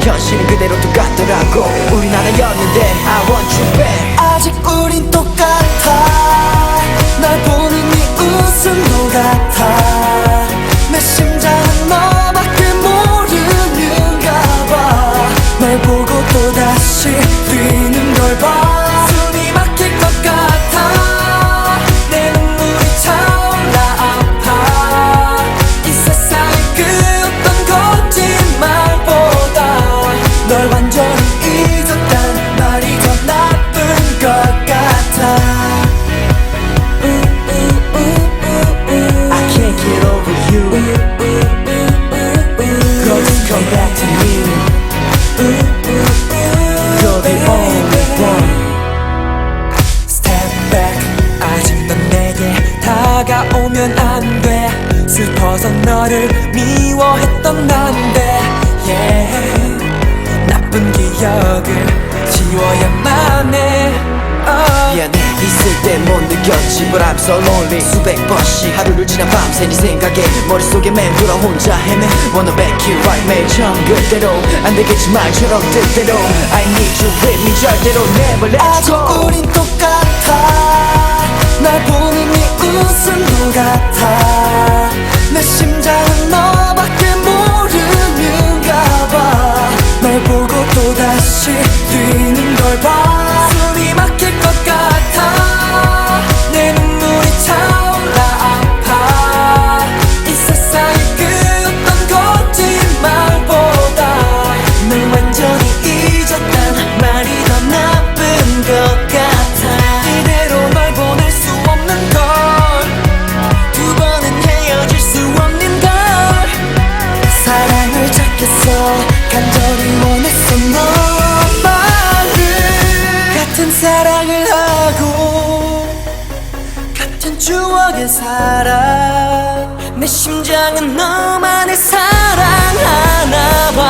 현실은 그대로 똑같더라고. 우린 하나였는데 I want you back. 아직 우린 똑같아. 날 보는 네 웃음도 같아. 내 심장은 너밖에 모르는가 봐. 날 보고 또다시 뛰는 걸 봐. 숨이 막힐 것 같아. 내 눈물이 차올라 아파. 이 세상의 그 어떤 거짓말보다 널 완전히 잊었단 말이 더 나쁜 것 같아. I can't get over you. Girl, just come back to me. You're the only one. Step back. 아직 넌 내게 다가오면 안 돼. 슬퍼서 너를 미워했던 난데 yeah. 나쁜 기억을 지워야만 해. 미안해 있을 때 못 느꼈지 But I'm so lonely. 수백 번씩 하루를 지나 밤새 네 생각에 머릿속에 맴돌아 혼자 헤매. Wanna make it right 매일 처음 그대로 안 되겠지 말처럼 뜻대로 I need you with me 절대로 never let 아직 you go. 우린 똑같아. 날 보는 네 웃음도 같아. 내 심장은 너밖에 모르는가 봐. 날 보고 또다시 뛰는 걸 봐. 숨이 막힐 것 같아. 내 눈물이 차올라 아파. 이 세상의 그 어떤 거짓말보다 널 완전히 잊었단 말이 더 나쁜 것 같아. 이대로 널 보낼 수 없는 걸. 두 번은 헤어질 수 없는 걸. 사랑을 찾겠어. 간절히 원했어 너만을. 같은 사랑을 하고 같은 추억에 살아. 내 심장은 너만을 사랑하나 봐.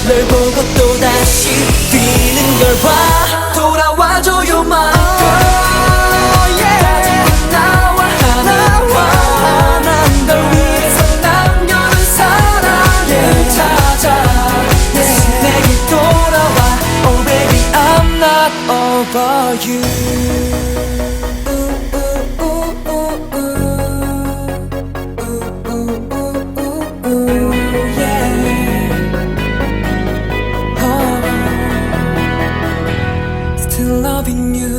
널 보고 또다시 뛰는 걸 봐. 돌아와줘요 my girl. yeah. 나와 난 널 위해서 남겨둔 사랑을 찾아. 다시 내게 돌아와. Oh baby I'm not over you. Still loving you.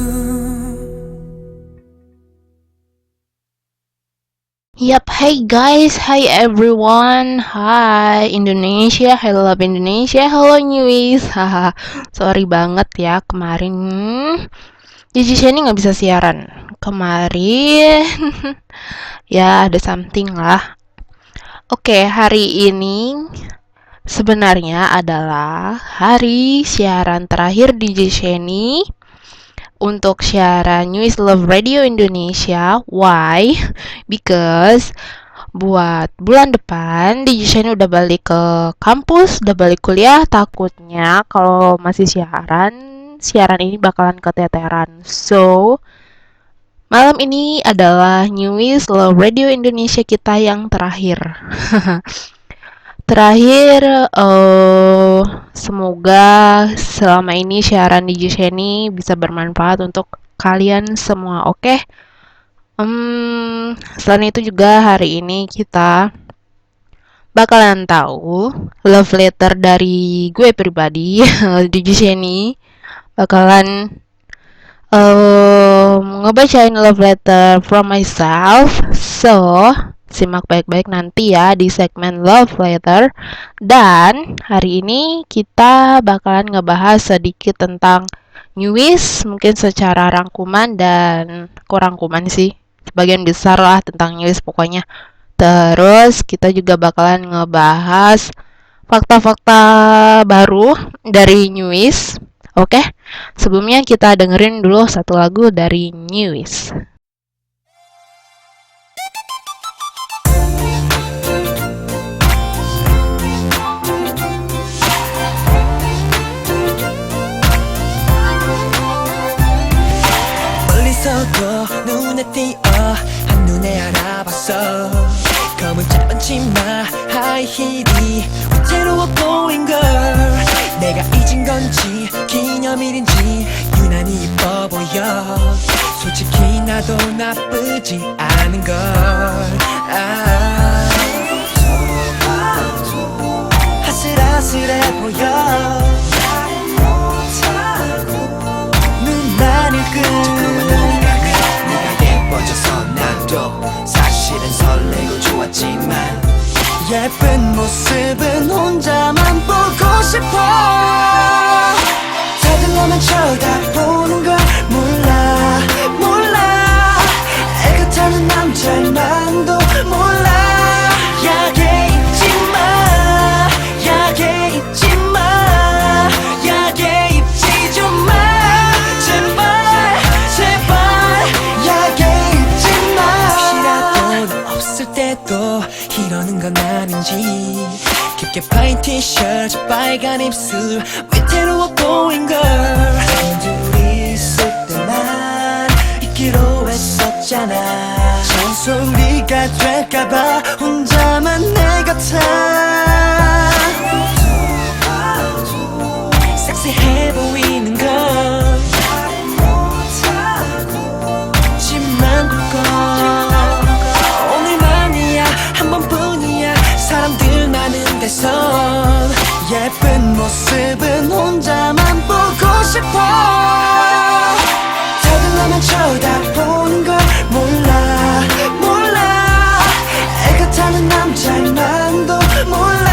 Yup, hey guys, hi everyone, hi Indonesia, I love Indonesia, hello Newies, haha, sorry banget ya kemarin Gigi Shani nggak bisa siaran kemarin, ya ada something lah. Oke, hari ini sebenarnya adalah hari siaran terakhir Gigi Shani untuk siaran Newies Love Radio Indonesia. Why? Because buat bulan depan DJ Shani udah balik ke kampus, udah balik kuliah. Takutnya kalau masih siaran ini bakalan keteteran. So, malam ini adalah Newies Love Radio Indonesia kita yang terakhir. Semoga selama ini siaran DJ Shani bisa bermanfaat untuk kalian semua, oke? Selain itu juga hari ini kita bakalan tahu love letter dari gue pribadi. DJ Shani bakalan ngebacain love letter from myself. So, simak baik-baik nanti ya di segmen love letter. Dan hari ini kita bakalan ngebahas sedikit tentang Newies mungkin secara rangkuman dan kurangkuman sih. Sebagian besar lah tentang Newies pokoknya. Terus kita juga bakalan ngebahas fakta-fakta baru dari Newies. Oke, sebelumnya kita dengerin dulu satu lagu dari Newies. 멀리서도 눈에 띄어 한눈에 알아봤어 검은 짧은 치마 하이힐이 위태로워 보인 걸 내가 잊은 건지 기념일인지 유난히 이뻐 보여 솔직히 나도 나쁘지 않은 걸 아슬아슬해 보여 눈만을 네가 예뻐져서 나도 사실은 설레고 좋았지만 예쁜 모습은 혼자만 보고 싶어 다들 너만 쳐다보는 걸 몰라 몰라 애가 타는 남자만도 몰라 약에 입지마 약에 입지마 약에 입지 좀마 제발 제발 약에 입지마 혹시라도 너 없을 때도 이러는 건 아닌지 깊게 파인 티셔츠 빨간 입술 위태로워 보인 걸 둘이 있을 때만 있기로 했었잖아 잔소리가 될까봐 혼자만 내 같아 섹시해 보이는 건 지만 굴건 오늘만이야 한 번뿐이야 사람들 많은 데서 예쁜 모습은 혼자만 보고 싶어 다들 나만 쳐다보는 걸 몰라 몰라 애가 타는 남자만도 몰라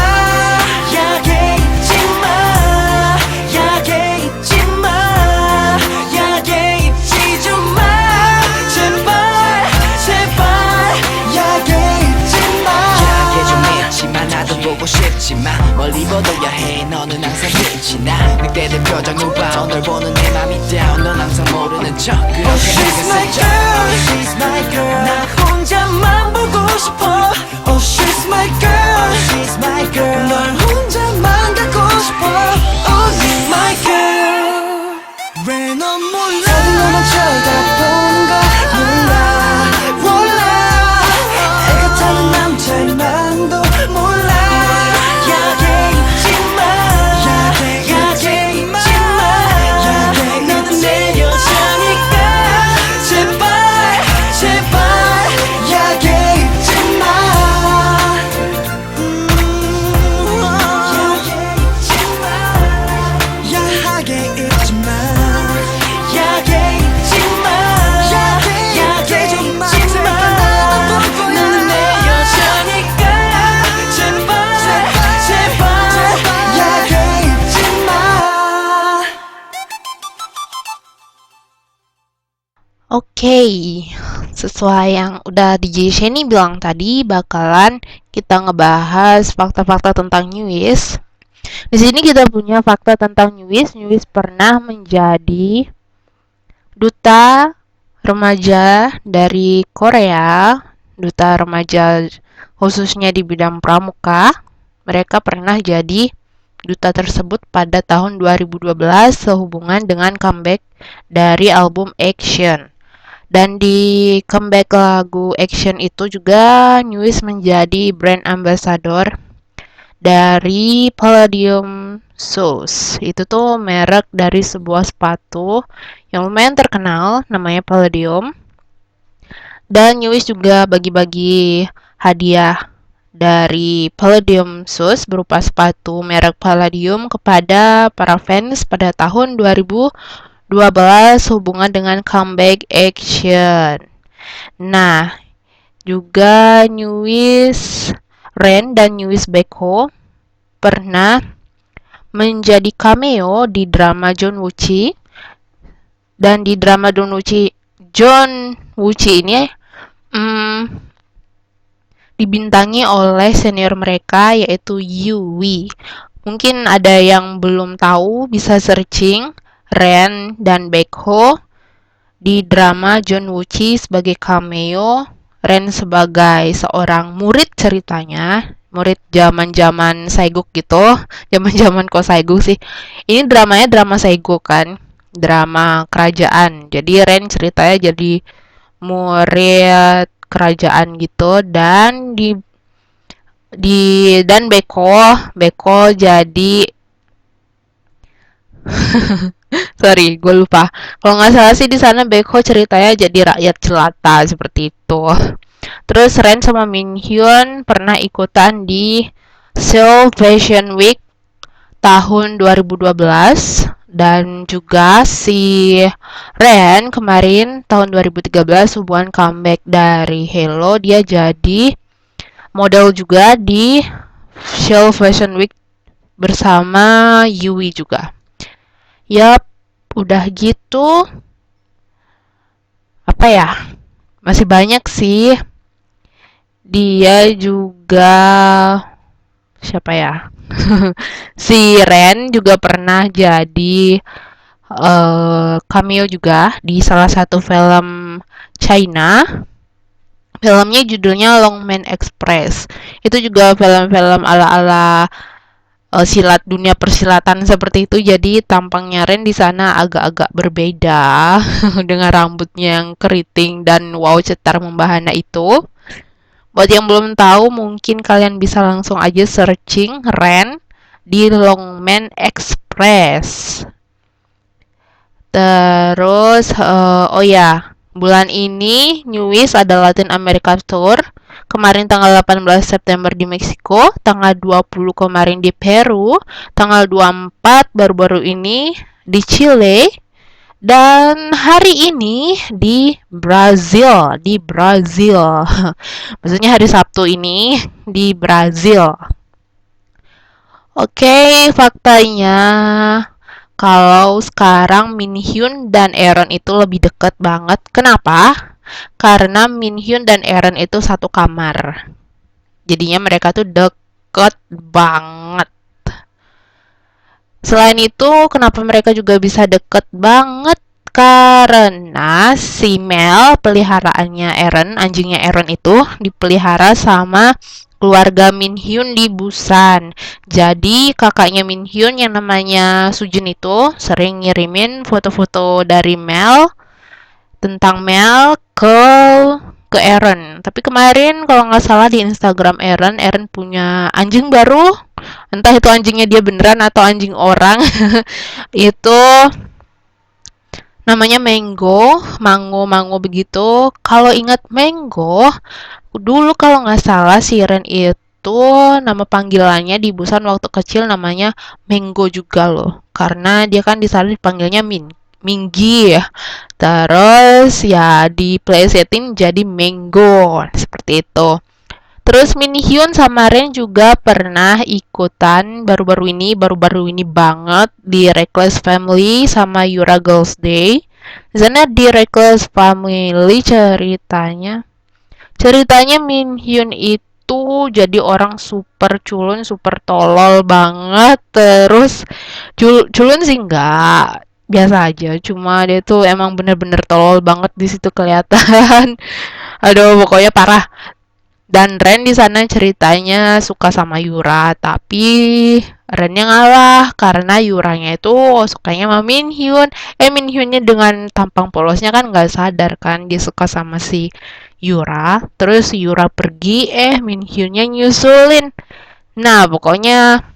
약에 입지마 약에 입지마 약에 입지 좀마 제발 제발 약에 입지마 약에 좀 있지만 나도 보고 싶지만 멀리 보도야 해 너는 항상 빛이 나 늑대들 표정을 봐널 보는 내 맘이 down 넌 항상 모르는 척 그렇게 Oh she's my girl she's my girl 나 혼자만 보고 싶어 Oh she's my girl she's my girl 널 혼자만 갖고 싶어 Oh you're my girl 왜 넌 몰라 다들 너만 쳐다보는 걸 몰라 몰라 애가 타는 남자만도 몰라 약에 입지마 약에 입지마 너는 내 여자니까 제발 제발 약에 입지마 약에 입지마 약에 입지마 약에 입지마 너는 내 여자니까 제발 제발 약에 입지마 Oke, sesuai yang udah DJ Sheni bilang tadi, bakalan kita ngebahas fakta-fakta tentang Newies. Di sini kita punya fakta tentang Newies. Newies pernah menjadi duta remaja dari Korea, duta remaja khususnya di bidang pramuka. Mereka pernah jadi duta tersebut pada tahun 2012 sehubungan dengan comeback dari album Action. Dan di comeback lagu Action itu juga Newies menjadi brand ambassador dari Palladium Shoes. Itu tuh merek dari sebuah sepatu yang lumayan terkenal namanya Palladium. Dan Newies juga bagi-bagi hadiah dari Palladium Shoes berupa sepatu merek Palladium kepada para fans pada tahun 2012 hubungan dengan comeback Action. Nah, juga Newies Ren dan Newies Baekho pernah menjadi cameo di drama John Woo-chi Dan di drama John Woo-chi ini dibintangi oleh senior mereka yaitu Yui. Mungkin ada yang belum tahu, bisa searching Ren dan Baekho di drama John Woo-chi sebagai cameo, Ren sebagai seorang murid ceritanya, murid zaman-zaman Saiguk gitu, zaman-zaman kok Saiguk sih. Ini dramanya drama Saiguk kan, drama kerajaan. Jadi Ren ceritanya jadi murid kerajaan gitu, dan dan Beko jadi sorry, gue lupa. Kalau nggak salah sih di sana Beko ceritanya jadi rakyat jelata seperti itu. Terus Ren sama Min Hyun pernah ikutan di Seoul Fashion Week tahun 2012, dan juga si Ren kemarin tahun 2013 hubungan comeback dari Hello, dia jadi model juga di Seoul Fashion Week bersama Yui juga. Yap, udah gitu. Apa ya? Masih banyak sih. Dia juga siapa ya? Si Ren juga pernah jadi cameo juga di salah satu film China. Filmnya judulnya Longman Express. Itu juga film-film ala-ala silat, dunia persilatan seperti itu. Jadi tampangnya Ren di sana agak-agak berbeda dengan rambutnya yang keriting dan wow cetar membahana itu. Buat yang belum tahu, mungkin kalian bisa langsung aja searching Ren di Longman Express. Terus oh ya, bulan ini Newies ada Latin America Tour. Kemarin tanggal 18 September di Meksiko, tanggal 20 kemarin di Peru, tanggal 24 baru-baru ini di Chile, dan hari ini di Brazil, Maksudnya hari Sabtu ini di Brazil. Oke, faktanya kalau sekarang Min Hyun dan Aaron itu lebih dekat banget. Kenapa? Karena Min Hyun dan Aaron itu satu kamar. Jadinya mereka tuh deket banget. Selain itu, kenapa mereka juga bisa deket banget? Karena si Mel, peliharaannya Aaron, anjingnya Aaron itu dipelihara sama keluarga Min Hyun di Busan. Jadi kakaknya Min Hyun yang namanya Sujin itu sering ngirimin foto-foto dari Mel, tentang Mel ke Aaron. Tapi kemarin kalau nggak salah di Instagram Aaron punya anjing baru. Entah itu anjingnya dia beneran atau anjing orang. Itu namanya Mango begitu. Kalau ingat Mango, dulu kalau nggak salah si Ren itu nama panggilannya di Busan waktu kecil namanya Mango juga loh. Karena dia kan di sana dipanggilnya Minggi ya. Terus ya di setting jadi Mango seperti itu. Terus Min Hyun sama Ren juga pernah ikutan baru-baru ini banget di Reckless Family sama Yura Girls Day. Di sana di Reckless Family ceritanya Min Hyun itu jadi orang super culun, super tolol banget. Terus culun sih enggak, biasa aja, cuma dia tuh emang bener-bener tolol banget di situ kelihatan. Aduh, pokoknya parah. Dan Ren di sana ceritanya suka sama Yura, tapi Rennya ngalah karena Yuranya itu sukanya sama Min Hyun. Min Hyunnya dengan tampang polosnya kan nggak sadar kan dia suka sama si Yura. Terus Yura pergi, Min Hyunnya nyusulin. Nah, pokoknya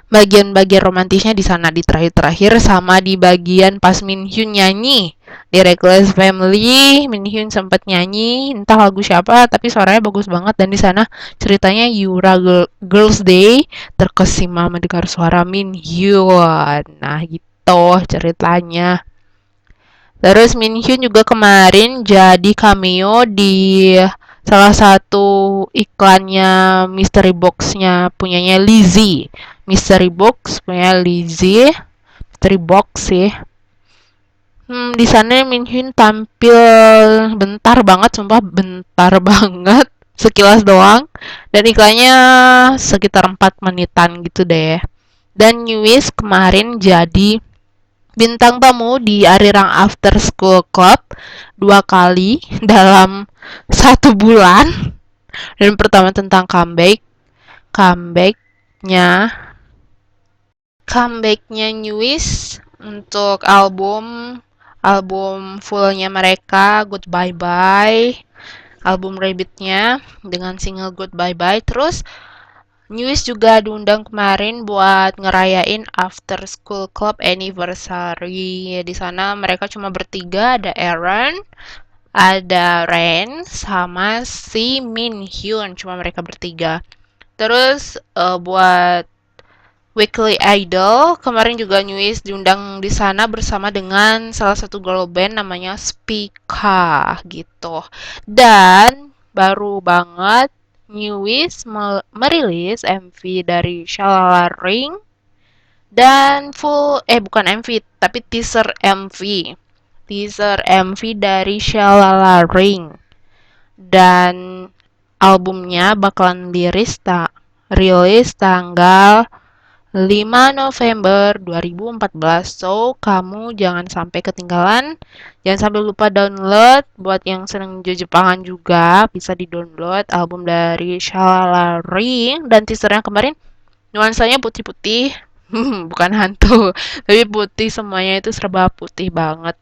bagian-bagian romantisnya di sana di terakhir-terakhir, sama di bagian pas Min Hyun nyanyi di Reckless Family. Min Hyun sempat nyanyi entah lagu siapa tapi suaranya bagus banget, dan di sana ceritanya Yura Girls Day terkesima mendengar suara Min Hyun. Nah gitu ceritanya. Terus Min Hyun juga kemarin jadi cameo di salah satu iklannya Mystery Box-nya punyanya Lizzie. Mystery Box punya Lizzie, Mystery Box sih. Di sana Minhyun tampil bentar banget, sumpah bentar banget, sekilas doang. Dan iklannya sekitar 4 menitan gitu deh. Dan Newies kemarin jadi bintang tamu di Arirang After School Club 2 kali dalam 1 bulan. Dan pertama tentang comebacknya comebacknya Newies untuk album fullnya mereka Goodbye Bye, album Rabbitnya dengan single Goodbye Bye. Terus Newies juga diundang kemarin buat ngerayain After School Club Anniversary. Di sana mereka cuma bertiga, ada Aaron, ada Ren, sama si Min Hyun. Cuma mereka bertiga. Terus buat Weekly Idol kemarin juga Newies diundang di sana bersama dengan salah satu girl band namanya Spica gitu. Dan baru banget Newies merilis MV dari Shalala Ring dan bukan MV tapi teaser MV dari Shalala Ring, dan albumnya bakalan rilis tanggal 5 November 2014. So, kamu jangan sampai ketinggalan. Jangan sampai lupa download. Buat yang seneng Jepangan juga, bisa di-download album dari Shalala Ring. Dan teasernya kemarin, nuansanya putih-putih. Bukan hantu. Tapi putih, semuanya itu serba putih banget.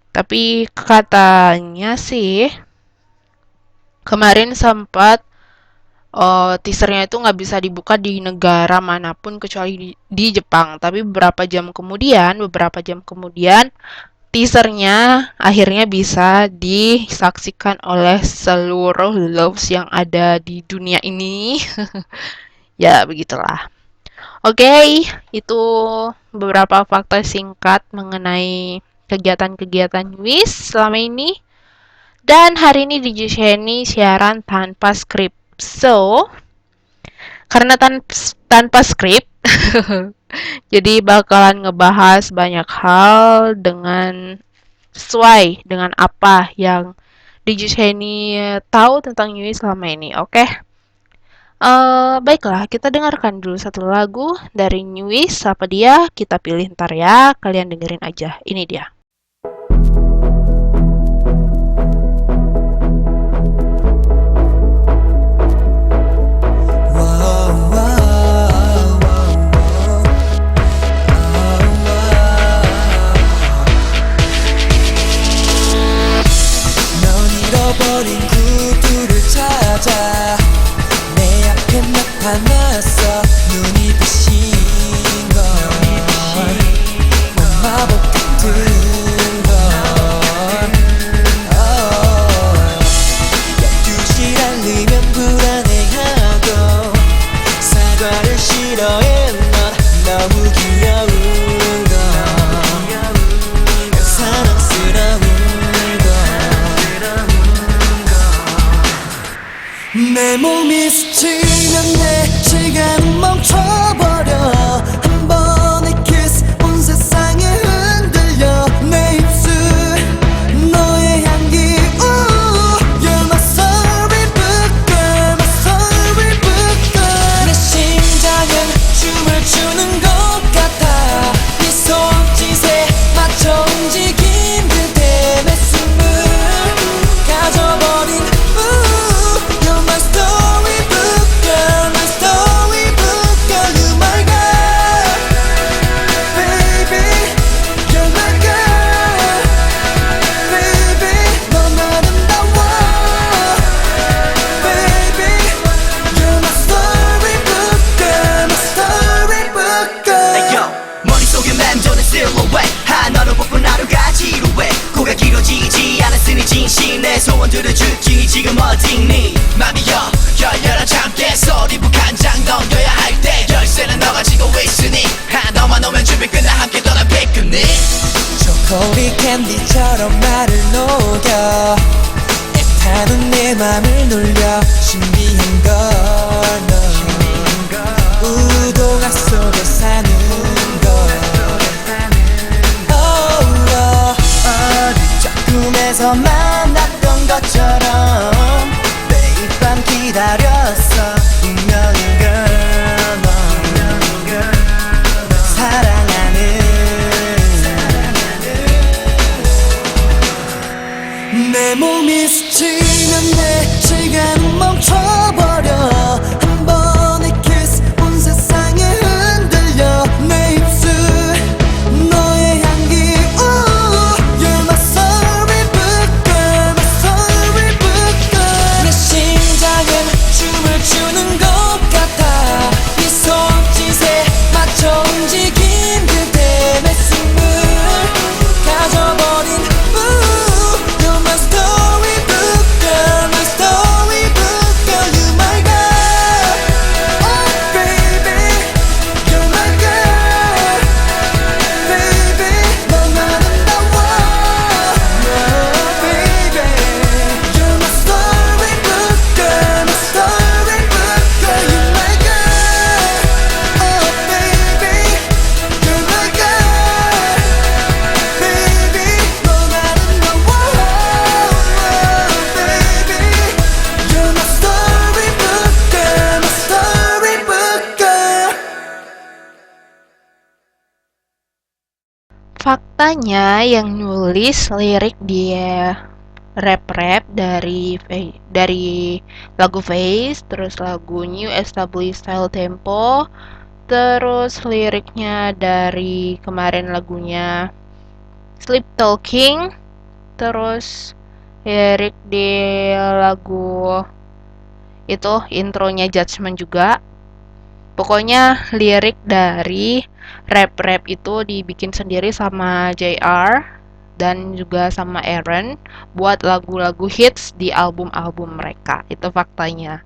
Tapi katanya sih, kemarin sempat teasernya itu nggak bisa dibuka di negara manapun kecuali di Jepang. Tapi beberapa jam kemudian teasernya akhirnya bisa disaksikan oleh seluruh loves yang ada di dunia ini. Ya, begitulah. Oke, itu beberapa fakta singkat mengenai kegiatan-kegiatan WIS selama ini. Dan hari ini di Jenny siaran tanpa skrip. So, karena tanpa skrip, jadi bakalan ngebahas banyak hal dengan sesuai dengan apa yang DJ Jenny tahu tentang Yui selama ini. Oke? Baiklah, kita dengarkan dulu satu lagu dari Newies. Apa dia? Kita pilih ntar ya. Kalian dengerin aja. Ini dia. 잃어버린 구두를 찾아 내 앞에 나타났어. 눈이 부신 건 마법 같은 건 12시를 알리면 불안해하고 사과를 싫어해. 넌 너무 귀여운 건 사랑스러운 내 몸이 스치면 내 시간은 멈춰버려. 한 번의 키스 온 세상이 흔들려. 내 입술 너의 향기 You're my storybook girl, my storybook girl. 내 심장은 춤을 추는 것 같아. 네 손짓에 맞춰 움직인 듯해. 내 숨을 가져버린 진심 내 소원 들어줄지 지금 어딨니 맘이여 열려라 잠깨 소리 북한장 넘겨야 할 때 열쇠는 너가 지고 있으니 너만 오면 준비 끝나 함께 떠나 피크닉. 초콜릿 캔디처럼 나를 녹여 애타는 내 맘을 놀려. 신비한 걸 너 우동화 속에 사는 걸 꿈에서 만났던 것처럼 매일 밤 기다렸어 분명히 girl 사랑하는 내 몸이 스치면 내 시간은 멈춰버려 한 번의 kiss 온 세상이 흔들려 내 입술 너의 향기 You're my storybook girl my storybook girl 내 심장은 춤을 추는 것 같아 네 손짓에 맞춰 움직인 그대 내 숨을 가져버린 You're my storybook girl my storybook girl You my girl Oh baby You're my girl Baby 넌 아름다워 Baby You're my storybook girl my storybook girl You my girl Oh baby You're my girl Baby 넌 아름다워 Baby You're my storybook girl my storybook girl Faktanya yang nulis lirik di rap-rap dari lagu Face, terus lagu New Established Style Tempo, terus liriknya dari kemarin lagunya Sleep Talking, terus lirik di lagu itu intronya Judgment juga. Pokoknya lirik dari rap-rap itu dibikin sendiri sama JR dan juga sama Aaron buat lagu-lagu hits di album-album mereka. Itu faktanya.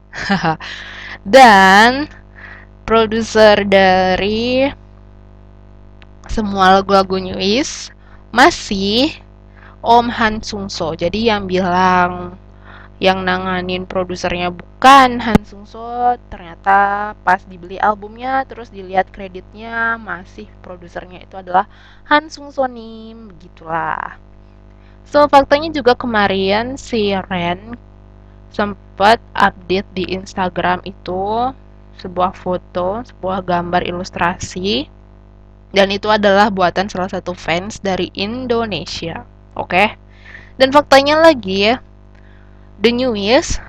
Dan produser dari semua lagu-lagu Newies masih Om Han Sung-so. Jadi yang nanganin produsernya bukan Han Sung-so, ternyata pas dibeli albumnya terus dilihat kreditnya masih produsernya itu adalah Han Sung-so nih, begitulah. So faktanya juga kemarin si Ren sempat update di Instagram itu sebuah foto, sebuah gambar ilustrasi, dan itu adalah buatan salah satu fans dari Indonesia. Oke? Dan faktanya lagi ya, The Newies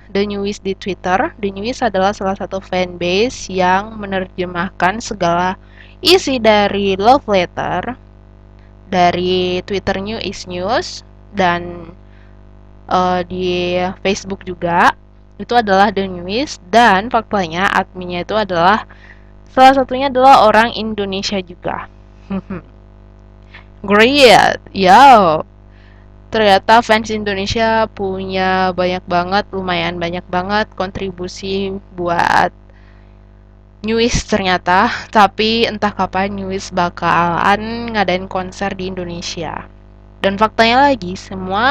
di Twitter, The Newies adalah salah satu fanbase yang menerjemahkan segala isi dari love letter dari Twitter New is News dan di Facebook juga. Itu adalah The Newies dan faktanya adminnya itu adalah salah satunya adalah orang Indonesia juga. Great, yo. Ternyata fans Indonesia punya lumayan banyak banget kontribusi buat Newies ternyata. Tapi entah kapan Newies bakalan ngadain konser di Indonesia. Dan faktanya lagi, semua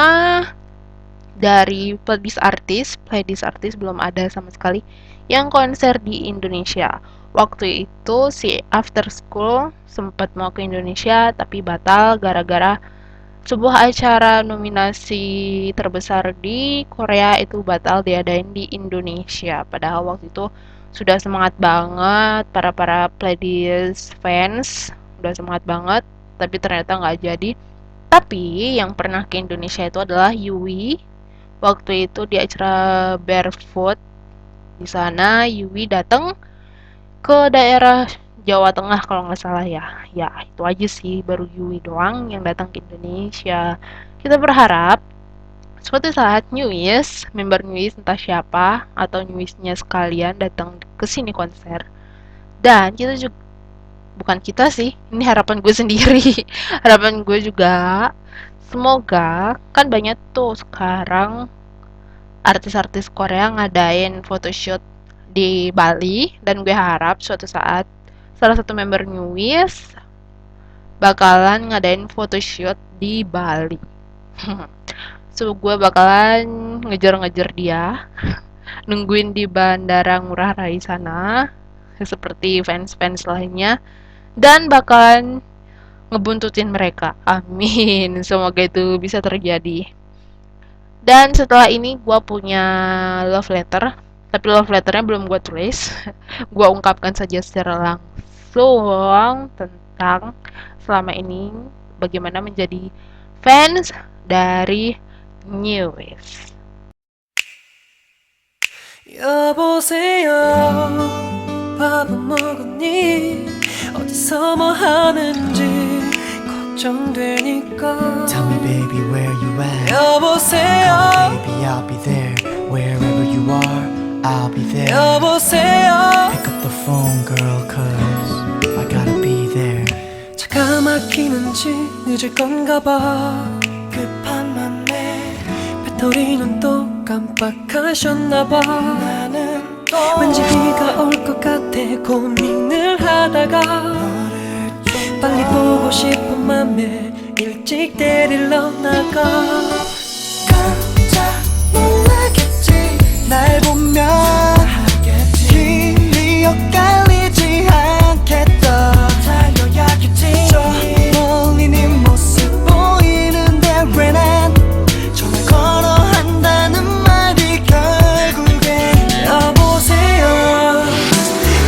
dari playlist artis belum ada sama sekali yang konser di Indonesia. Waktu itu si After School sempat mau ke Indonesia tapi batal gara-gara sebuah acara nominasi terbesar di Korea itu batal diadain di Indonesia. Padahal waktu itu sudah semangat banget para playlist fans, udah semangat banget, tapi ternyata nggak jadi. Tapi yang pernah ke Indonesia itu adalah Yui. Waktu itu di acara Barefoot di sana Yui datang ke daerah Jawa Tengah kalau nggak salah ya. Ya, itu aja sih, baru Yui doang yang datang ke Indonesia. Kita berharap suatu saat member Newies entah siapa atau Newiesnya sekalian datang ke sini konser. Dan kita juga, bukan kita sih, ini harapan gue sendiri. Harapan gue juga, semoga kan banyak tuh sekarang artis-artis Korea ngadain photoshoot di Bali dan gue harap suatu saat salah satu member Newies bakalan ngadain photoshoot di Bali. So gue bakalan ngejar-ngejar dia, nungguin di Bandara Ngurah Rai sana seperti fans-fans lainnya dan bakalan ngebuntutin mereka. Amin. Semoga itu bisa terjadi. Dan setelah ini gue punya love letter, tapi love letternya belum gue tulis. Gue ungkapkan saja secara langsung tentang selama ini bagaimana menjadi fans dari Newies. 여보세요 밥 먹었니 어디서 뭐 하는지 걱정되니까 Tell me baby where you at 여보세요 Baby I'll be there Wherever you are I'll be there 여보세요 Pick up the phone girl cause I gotta be there 차가 막히는지 늦을 건가 봐 급한 맘에 배터리는 또 깜빡하셨나 봐 나는 또 왠지 비가 올 것 같아 고민을 하다가 빨리 보고 싶은 맘에 일찍 데리러 나가 깜짝 놀라겠지 날 보면 길이 엇갈리지 않겠다 달려야겠지 저 멀리 네 모습 보이는데 왜 난 전화 걸어 한다는 말이 결국엔 여보세요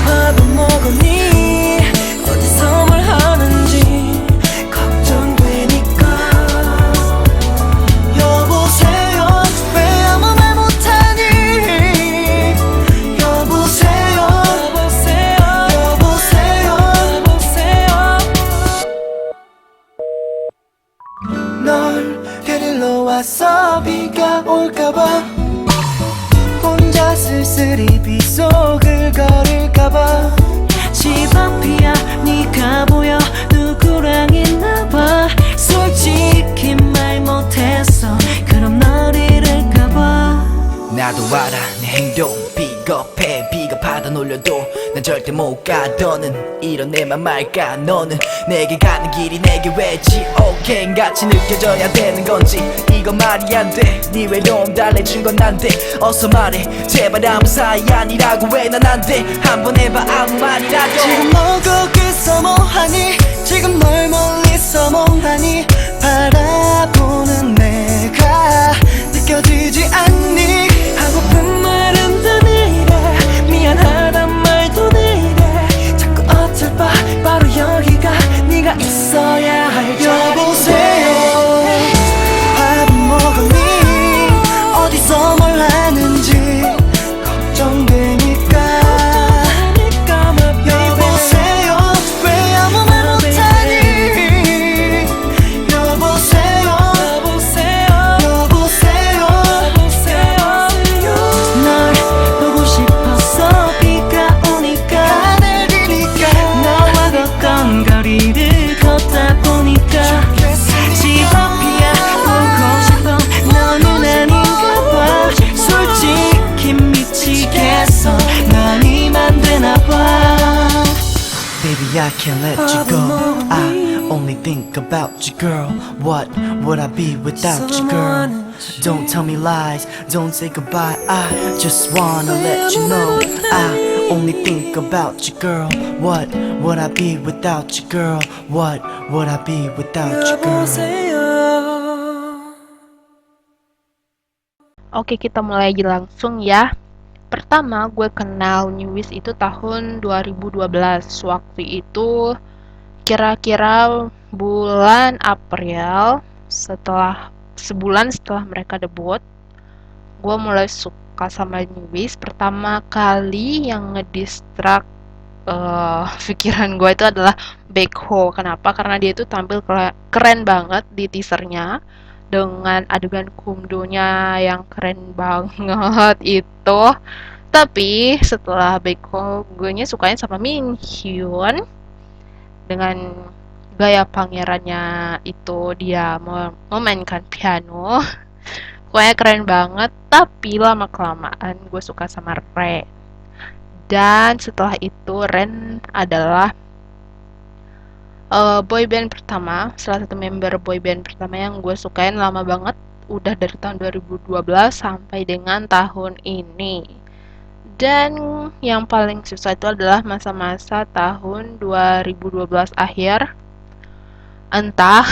밥은 먹었니 어디서 뭘 하는지 걱정되니까 여보세요 왜 아무 말 못하니 여보세요 여보세요 여보세요 여보세요 널 데리러 왔어 비가 올까봐 혼자 쓸쓸히 빗속을 걸을까봐 집 앞이야 네가 보여 누구랑 있나봐 솔직히 말 못했어 그럼 널 잃을까봐 나도 알아 내 행동 비겁해 비겁하다 놀려도 난 절대 못 가 더는 이런 내맘 말까 너는 내게 가는 길이 내게 왜지 오케이 같이 느껴져야 되는 건지 이건 말이 안돼네 외로움 달래준 건 난데 어서 말해 제발 아무 사이 아니라고 왜 난 안돼 한번 해봐 아무 말이라도 지금 너 거기서 뭐하니 지금 널 멀리서 뭐하니 바라보는 내가 느껴지지 않니 하고픈 말은 다 내래 미안하단 말도 내래 자꾸 어쩔까 바로 여기가 네가 있어야 할 여보세요 밥은 먹었니 어디서 뭘 하는지 걱정되니까 여보세요 왜 아무 말 못하니 여보세요 여보세요 여보세요 널 보고 싶었어 비가 오니까 내리니까 너와 걷던 거리를 걷다 보니까 집 앞이야 보고 싶어 너는 아닌가 봐 솔직히 미치겠어 넌 이만 되나 봐 Baby, I can't let you go. I only think about you, girl. What would I be without you, girl? Don't tell me lies, don't say goodbye. I just wanna let you know. I only think about you, girl. What would I be without you, girl? What would I be without you, girl? 여보세요 Oke, kita mulai aja langsung ya. Pertama, gue kenal Newies itu tahun 2012. Waktu itu kira-kira bulan April, sebulan setelah mereka debut, gue mulai suka sama Newies. Pertama kali yang ngedistract pikiran gue itu adalah Baekho. Kenapa? Karena dia itu tampil keren banget di teasernya dengan adegan kumdonya yang keren banget itu. Tapi setelah Baekho, gue sukanya sama Min Hyun dengan gaya pangerannya itu dia memainkan piano. Pokoknya keren banget. Tapi lama kelamaan gue suka sama Ren. Dan setelah itu Ren adalah boyband pertama, salah satu member boyband pertama yang gue sukain lama banget, udah dari tahun 2012 sampai dengan tahun ini. Dan yang paling susah itu adalah masa-masa tahun 2012 akhir Entah,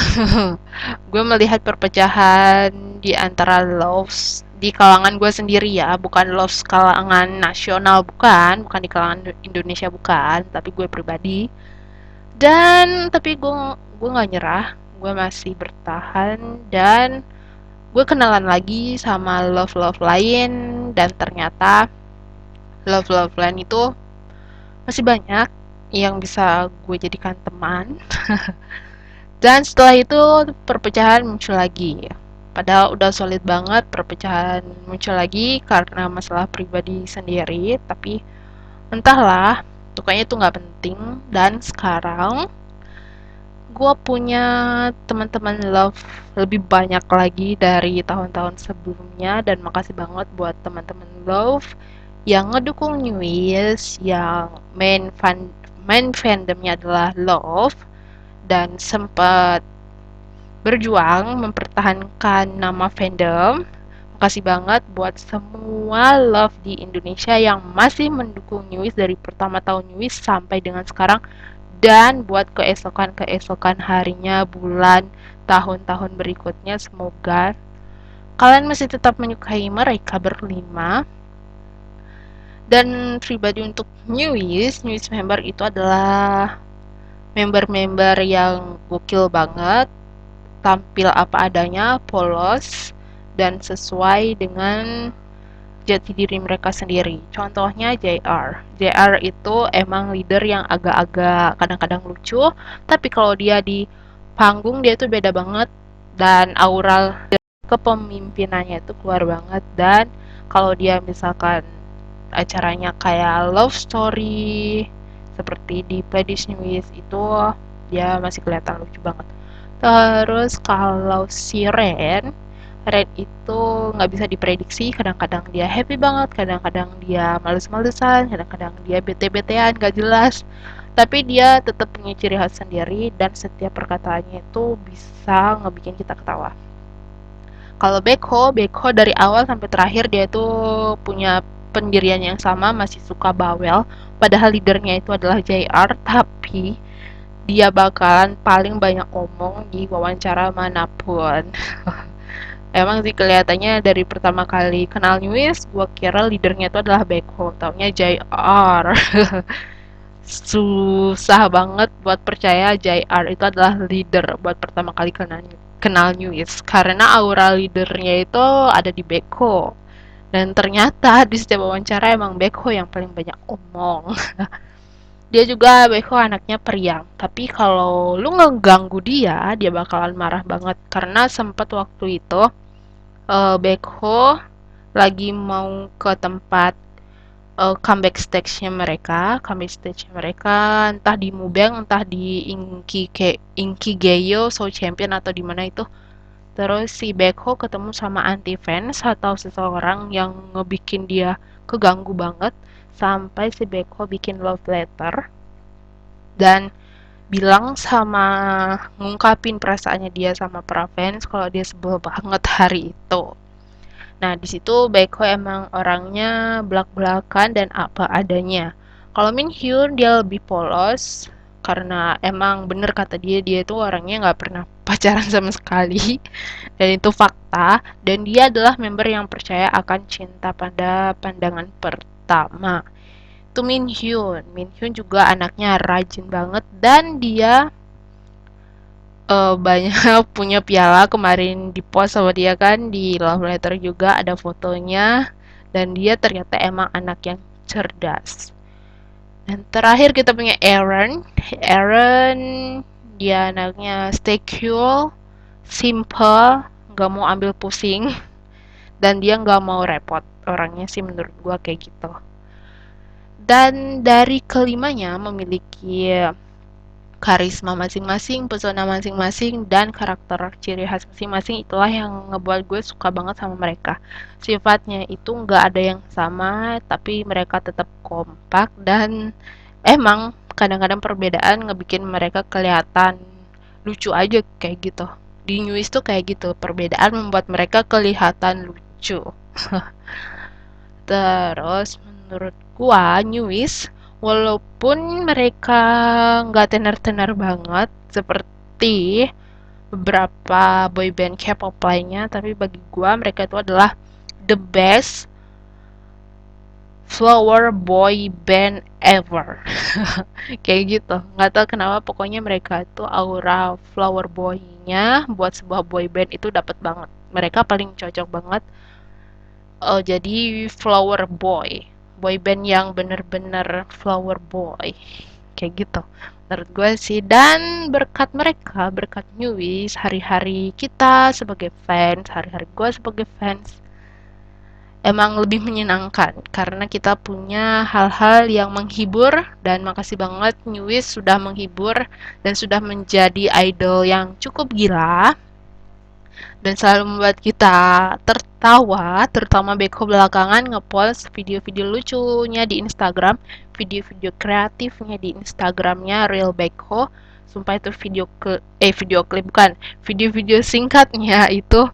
gue melihat perpecahan di antara loves di kalangan gue sendiri ya, bukan loves kalangan nasional, bukan di kalangan Indonesia, bukan, tapi gue pribadi. Dan tapi gue nggak nyerah, gue masih bertahan dan gue kenalan lagi sama love love lain dan ternyata love love lain itu masih banyak yang bisa gue jadikan teman. Dan setelah itu perpecahan muncul lagi. Padahal udah solid banget, perpecahan muncul lagi karena masalah pribadi sendiri. Tapi entahlah, pokoknya itu nggak penting. Dan sekarang gue punya teman-teman love lebih banyak lagi dari tahun-tahun sebelumnya. Dan makasih banget buat teman-teman love yang ngedukung Newies, yang main fandomnya adalah love dan sempat berjuang mempertahankan nama fandom. Makasih banget buat semua love di Indonesia yang masih mendukung Newies dari pertama tahun Newies sampai dengan sekarang, dan buat keesokan-keesokan harinya, bulan, tahun-tahun berikutnya. Semoga kalian masih tetap menyukai mereka berlima. Dan pribadi untuk Newies member itu adalah member-member yang gokil banget, tampil apa adanya, polos, dan sesuai dengan jati diri mereka sendiri. Contohnya JR. JR itu emang leader yang agak-agak kadang-kadang lucu, tapi kalau dia di panggung dia tuh beda banget dan aura kepemimpinannya itu keluar banget. Dan kalau dia misalkan acaranya kayak love story seperti di Pledis News itu, dia masih kelihatan lucu banget. Terus kalau si Ren itu nggak bisa diprediksi, kadang-kadang dia happy banget, kadang-kadang dia males-malesan, kadang-kadang dia bete-betean, gak jelas. Tapi dia tetap punya ciri khas sendiri dan setiap perkataannya itu bisa ngebikin kita ketawa. Kalau Beko dari awal sampai terakhir dia tuh punya pendirian yang sama, masih suka bawel. Padahal leadernya itu adalah JR, tapi dia bakalan paling banyak ngomong di wawancara manapun. Emang sih kelihatannya dari pertama kali kenal News, gua kira leadernya itu adalah Beko, taunya JR. Susah banget buat percaya JR itu adalah leader buat pertama kali kenal News, karena aura leadernya itu ada di Beko. Dan ternyata di setiap wawancara emang Beko yang paling banyak omong. Dia juga Beko anaknya periang, tapi kalau lu ngeganggu dia, dia bakalan marah banget. Karena sempat waktu itu Backho lagi mau ke tempat comeback stage-nya mereka, entah di Mubeng, entah di Inkigeyo Show Champion atau di mana itu. Terus si Backho ketemu sama anti fans atau seseorang yang ngebikin dia keganggu banget, sampai si Backho bikin love letter dan bilang sama ngungkapin perasaannya dia sama para fans kalau dia sebel banget hari itu. Nah, di situ Baekho emang orangnya belak-belakan dan apa adanya. Kalau Min Hyun dia lebih polos karena emang bener kata dia itu orangnya nggak pernah pacaran sama sekali dan itu fakta. Dan dia adalah member yang percaya akan cinta pada pandangan pertama. Itu Min Hyun. Min Hyun juga anaknya rajin banget dan dia banyak punya piala. Kemarin di-post sama dia kan di love letter juga ada fotonya, dan dia ternyata emang anak yang cerdas. Dan terakhir kita punya Aaron. Aaron dia anaknya stay cool, simple, nggak mau ambil pusing, dan dia nggak mau repot. Orangnya sih menurut gua kayak gitu. Dan dari kelimanya memiliki karisma masing-masing, pesona masing-masing, dan karakter ciri khas masing-masing. Itulah yang ngebuat gue suka banget sama mereka. Sifatnya itu nggak ada yang sama, tapi mereka tetap kompak dan emang kadang-kadang perbedaan ngebikin mereka kelihatan lucu aja kayak gitu. Di News tuh kayak gitu, perbedaan membuat mereka kelihatan lucu. Terus menurut gua News, walaupun mereka nggak tenar-tenar banget seperti seperti beberapa boyband K-pop lainnya, tapi bagi gua mereka itu adalah the best flower boy band ever. Kayak gitu, nggak tahu kenapa, pokoknya mereka itu aura flower boy-nya buat sebuah boy band itu dapat banget. Mereka paling cocok banget jadi flower boy, boy band yang bener-bener flower boy kayak gitu menurut gue sih. Dan berkat mereka, berkat Newies, hari-hari kita sebagai fans, hari-hari gue sebagai fans emang lebih menyenangkan karena kita punya hal-hal yang menghibur. Dan makasih banget Newies sudah menghibur dan sudah menjadi idol yang cukup gila dan selalu membuat kita tertawa, terutama Beko belakangan ngepost video-video lucunya di Instagram, video-video kreatifnya di Instagramnya Real Beko. Sumpah itu video klip bukan, video-video singkatnya itu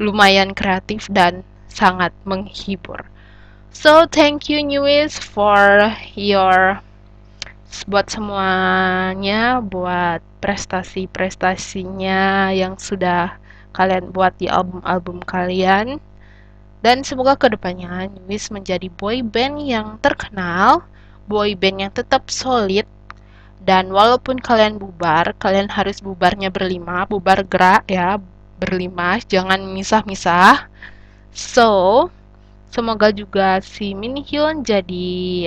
lumayan kreatif dan sangat menghibur. So thank you Newies for your buat semuanya, buat prestasi-prestasinya yang sudah kalian buat di album-album kalian. Dan semoga kedepannya Newies menjadi boy band yang terkenal, boy band yang tetap solid. Dan walaupun kalian bubar, kalian harus bubarnya berlima, bubar gerak ya, berlima, jangan misah-misah. So, semoga juga si Min Hyun jadi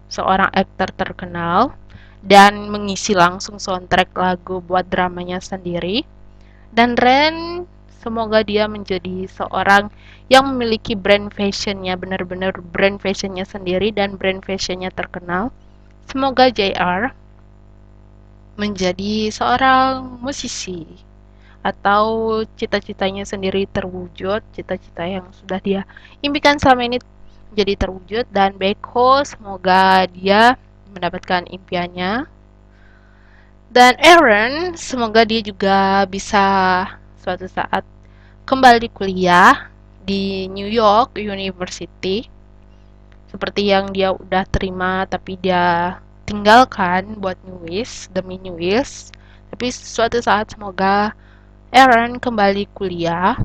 seorang aktor terkenal dan mengisi langsung soundtrack lagu buat dramanya sendiri. Dan Ren, semoga dia menjadi seorang yang memiliki brand fashionnya, benar-benar brand fashionnya sendiri dan brand fashionnya terkenal. Semoga JR menjadi seorang musisi atau cita-citanya sendiri terwujud, cita-cita yang sudah dia impikan selama ini jadi terwujud. Dan Beko semoga dia mendapatkan impiannya. Dan Aaron semoga dia juga bisa suatu saat kembali kuliah di New York University seperti yang dia udah terima tapi dia tinggalkan buat Newies, demi Newies. Tapi suatu saat semoga Aaron kembali kuliah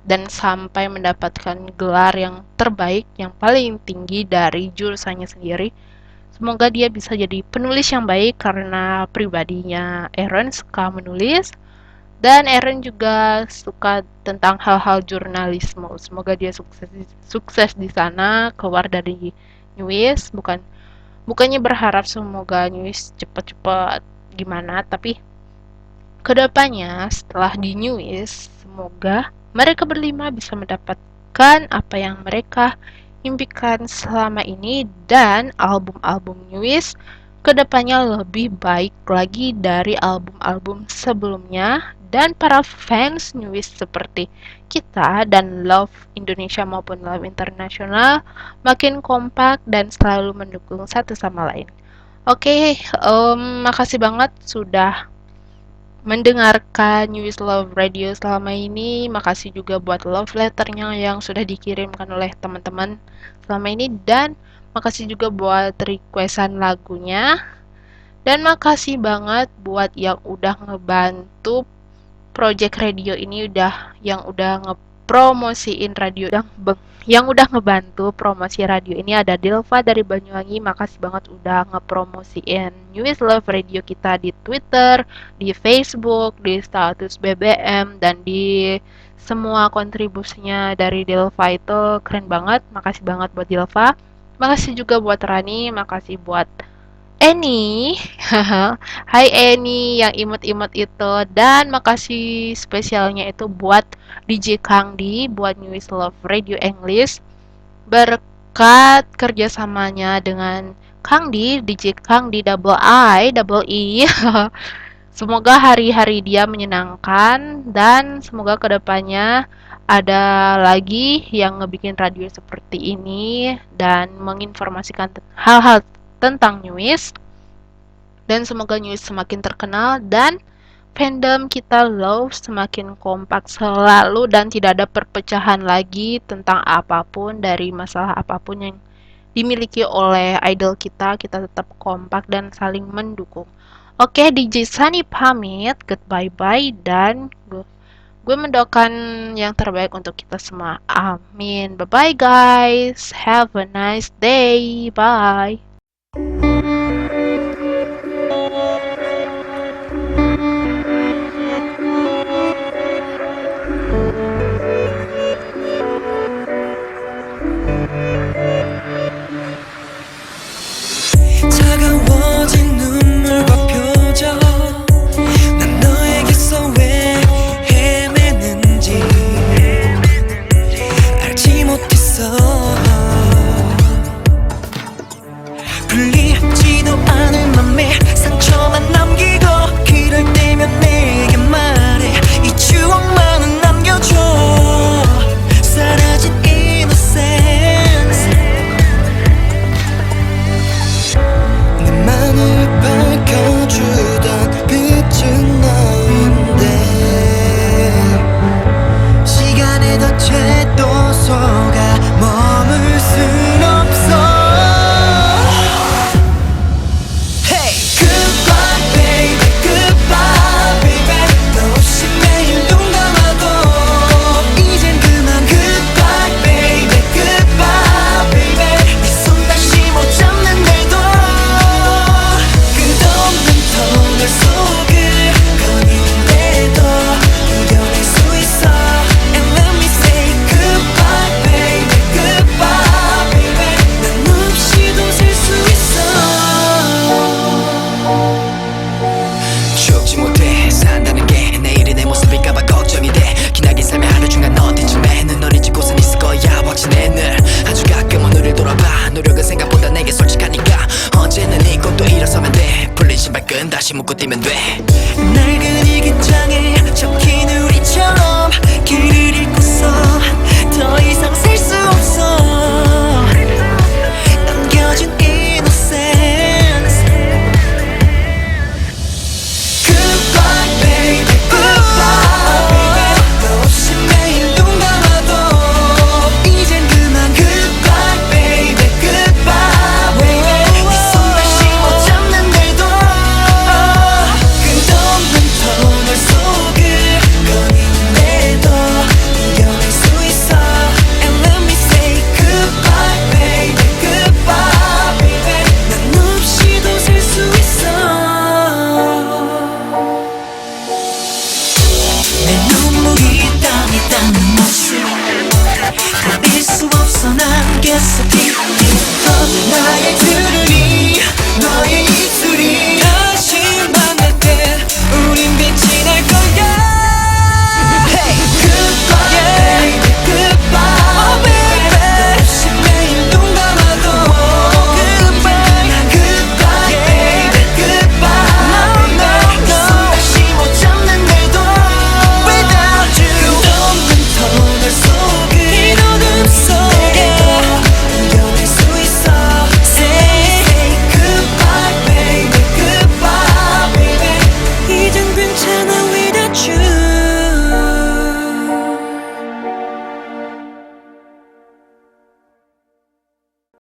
dan sampai mendapatkan gelar yang terbaik, yang paling tinggi dari jurusannya sendiri. Semoga dia bisa jadi penulis yang baik karena pribadinya Aaron suka menulis dan Aaron juga suka tentang hal-hal jurnalisme. Semoga dia sukses di sana, keluar dari Newies. Bukannya berharap semoga Newies cepat-cepat gimana, tapi kedepannya setelah di Newies, semoga mereka berlima bisa mendapatkan apa yang mereka impikan selama ini dan album-album Newies kedepannya lebih baik lagi dari album-album sebelumnya. Dan para fans Newies seperti kita dan Love Indonesia maupun Love International makin kompak dan selalu mendukung satu sama lain. Oke, makasih banget sudah mendengarkan Newies Love Radio selama ini. Makasih juga buat love letternya yang sudah dikirimkan oleh teman-teman selama ini. Dan makasih juga buat requestan lagunya. Dan makasih banget buat yang udah ngebantu project radio ini, yang udah ngepromosiin radio, yang udah ngebantu promosi radio ini. Ada Dilva dari Banyuwangi, makasih banget udah ngepromosiin Newies Love Radio kita di Twitter, di Facebook, di status BBM, dan di semua kontribusinya dari Dilva itu keren banget. Makasih banget buat Dilva. Makasih juga buat Rani, makasih buat Eni. Hai Eni yang imut-imut itu. Dan makasih spesialnya itu buat DJ Kangdi, buat Newies Love Radio English. Berkat kerjasamanya dengan Kangdi, DJ Kangdi double I, double E. Semoga hari-hari dia menyenangkan dan semoga kedepannya ada lagi yang ngebikin radio seperti ini dan menginformasikan hal-hal tentang Newies. Dan semoga Newies semakin terkenal dan fandom kita Love semakin kompak selalu dan tidak ada perpecahan lagi tentang apapun, dari masalah apapun yang dimiliki oleh idol kita tetap kompak dan saling mendukung. Oke, DJ Sunny pamit, goodbye bye, dan gue mendoakan yang terbaik untuk kita semua. Amin. Bye bye guys. Have a nice day. Bye. 차가워진 눈물과 표정 난 너에게서 왜 헤매는지 알지 못했어 풀리지도 않을 맘에 상처만 남기고 그럴 때면 내게 말해 이 추억만은 남겨줘 사라진 innocence 내 맘을 밝혀주던 빛은 너인데 시간의 덫에 또 속아 머물 순 없어 Hey! Goodbye baby, goodbye baby 너 없이 매일 눈 감아도 이젠 그만 Goodbye baby, goodbye baby 네 손 다시 못 잡는데도 끝없는 터널 속을 거닐는데도 이겨낼 수 있어 And let me say goodbye baby, goodbye baby 난 없이도 살 수 있어 죽지 못해 산다는 게 내일의 내 모습일까봐 걱정이 돼 기나긴 삶의 하루 중간 어디쯤에 눈너리 짓고선 있을 거야 watching 늘 아주 가끔 오늘을 돌아봐 노력은 생각보다 내게 솔직하니까 언제는 잊고 또 일어서면 돼 풀린 신발끈 다시 묶고 뛰면 돼